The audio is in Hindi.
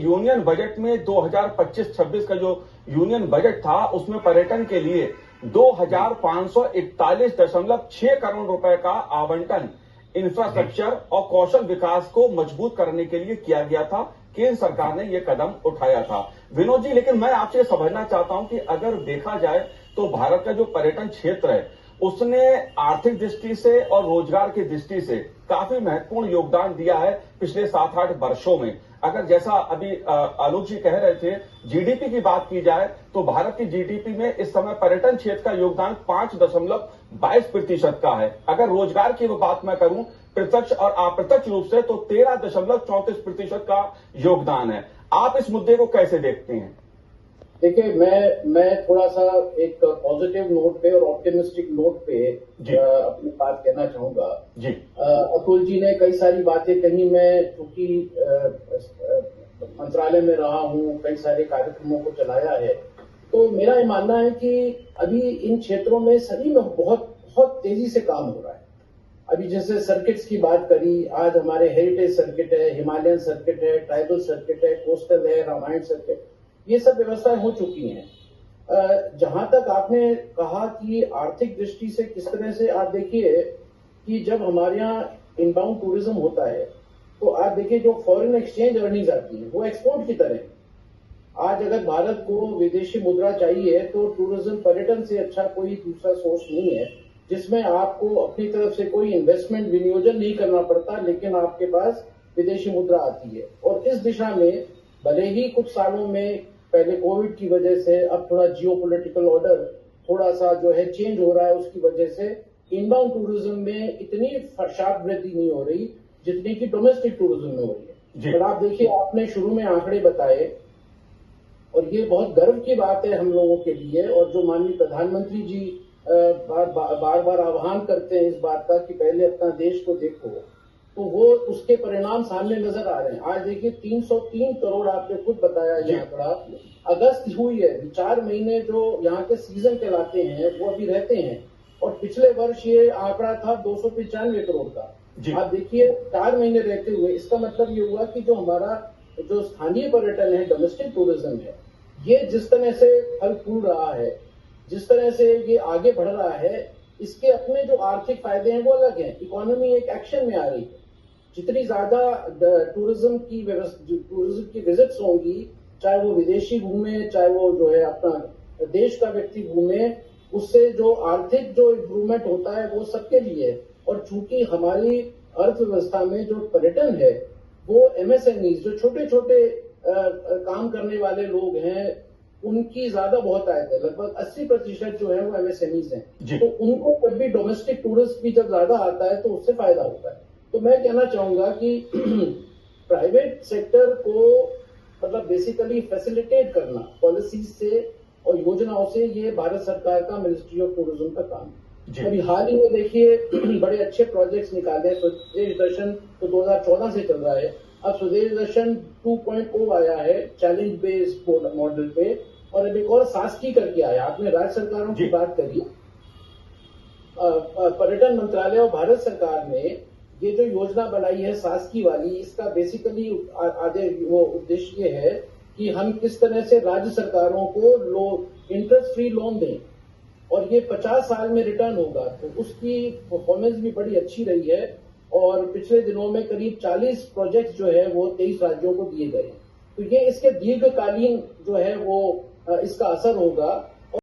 यूनियन बजट में 2025-26 का जो यूनियन बजट था उसमें पर्यटन के लिए 2541.6 करोड़ रुपए का आवंटन इंफ्रास्ट्रक्चर और कौशल विकास को मजबूत करने के लिए किया गया था। केंद्र सरकार ने यह कदम उठाया था। विनोद जी, लेकिन मैं आपसे समझना चाहता हूं कि अगर देखा जाए तो भारत का जो पर्यटन क्षेत्र है उसने आर्थिक दृष्टि से और रोजगार की दृष्टि से काफी महत्वपूर्ण योगदान दिया है पिछले 7-8 वर्षों में। अगर जैसा अभी आलोक जी कह रहे थे, जीडीपी की बात की जाए तो भारत की जीडीपी में इस समय पर्यटन क्षेत्र का योगदान 5.22% का है। अगर रोजगार की बात मैं करूं प्रत्यक्ष और अप्रत्यक्ष रूप से तो 13.34% का योगदान है। आप इस मुद्दे को कैसे देखते हैं? देखिए, मैं थोड़ा सा एक पॉजिटिव नोट पे और ऑप्टिमिस्टिक नोट पे अपनी बात कहना चाहूंगा। जी अतुल जी ने कई सारी बातें कही। मैं चूंकि मंत्रालय में रहा हूं, कई सारे कार्यक्रमों को चलाया है, तो मेरा ये मानना है कि अभी इन क्षेत्रों में सभी में बहुत बहुत तेजी से काम हो रहा है। अभी जैसे सर्किट्स की बात करी, आज हमारे हेरिटेज सर्किट है, हिमालयन सर्किट है, ट्राइबल सर्किट है, कोस्टल है, रामायण सर्किट, ये सब व्यवस्थाएं हो चुकी हैं। जहां तक आपने कहा कि आर्थिक दृष्टि से किस तरह से, आप देखिए कि जब हमारे यहाँ इनबाउंड टूरिज्म होता है तो आप देखिए जो फॉरेन एक्सचेंज अर्निंग्स आती है वो एक्सपोर्ट की तरह है। आज अगर भारत को विदेशी मुद्रा चाहिए तो टूरिज्म, पर्यटन से अच्छा कोई दूसरा सोर्स नहीं है जिसमें आपको अपनी तरफ से कोई इन्वेस्टमेंट, विनियोजन नहीं करना पड़ता, लेकिन आपके पास विदेशी मुद्रा आती है। और इस दिशा में भले ही कुछ सालों में, पहले कोविड की वजह से, अब थोड़ा जियोपॉलिटिकल ऑर्डर थोड़ा सा जो है चेंज हो रहा है, उसकी वजह से इनबाउंड टूरिज्म में इतनी शार्प वृद्धि नहीं हो रही जितनी कि डोमेस्टिक टूरिज्म में हो रही है। पर आप देखिए, आपने शुरू में आंकड़े बताए और ये बहुत गर्व की बात है हम लोगों के लिए, और जो माननीय प्रधानमंत्री जी बार बार आह्वान करते हैं इस बात का कि पहले अपना देश को देखो, तो वो उसके परिणाम सामने नजर आ रहे हैं। आज देखिए 303 करोड़, आपने खुद बताया ये आंकड़ा, अगस्त हुई है। 4 महीने जो यहाँ के सीजन कहलाते हैं वो अभी रहते हैं, और पिछले वर्ष ये आंकड़ा था 295 करोड़ का। आप देखिए 4 महीने रहते हुए, इसका मतलब ये हुआ कि जो हमारा जो स्थानीय पर्यटन है, डोमेस्टिक टूरिज्म है, ये जिस तरह से फल फूल रहा है, जिस तरह से ये आगे बढ़ रहा है, इसके अपने जो आर्थिक फायदे हैं वो अलग हैं। इकोनॉमी एक एक्शन में आ रही है। जितनी ज्यादा टूरिज्म की विजिट्स होंगी, चाहे वो विदेशी घूमे, चाहे वो जो है अपना देश का व्यक्ति घूमे, उससे जो आर्थिक जो इम्प्रूवमेंट होता है वो सबके लिए है। और चूंकि हमारी अर्थव्यवस्था में जो पर्यटन है वो एमएसएमई, जो छोटे छोटे काम करने वाले लोग हैं, उनकी ज्यादा बहुत आयत है। लगभग 80% जो है वो एमएसएमईज हैं। तो उनको कभी भी डोमेस्टिक टूरिस्ट भी जब ज्यादा आता है तो उससे फायदा होता है। तो मैं कहना चाहूंगा कि प्राइवेट सेक्टर को मतलब बेसिकली फैसिलिटेट करना पॉलिसीज से और योजनाओं से, ये भारत सरकार का, मिनिस्ट्री ऑफ टूरिज्म का काम है। अभी हाल ही में देखिए बड़े अच्छे प्रोजेक्ट्स निकाले। स्वदेश दर्शन तो 2014 से चल रहा है। अब स्वदेश दर्शन 2.0 आया है, चैलेंज बेस्ड मॉडल पे, और अब एक और शासकीय करके आया। आपने राज्य सरकारों की बात करी, पर्यटन मंत्रालय और भारत सरकार ने ये जो योजना बनाई है शासकीय वाली, इसका बेसिकली आधे वो उद्देश्य ये है कि हम किस तरह से राज्य सरकारों को इंटरेस्ट फ्री लोन दें, और ये 50 साल में रिटर्न होगा। तो उसकी परफॉर्मेंस भी बड़ी अच्छी रही है, और पिछले दिनों में करीब 40 प्रोजेक्ट जो है वो 23 राज्यों को दिए गए। तो ये इसके दीर्घकालीन जो है वो इसका असर होगा।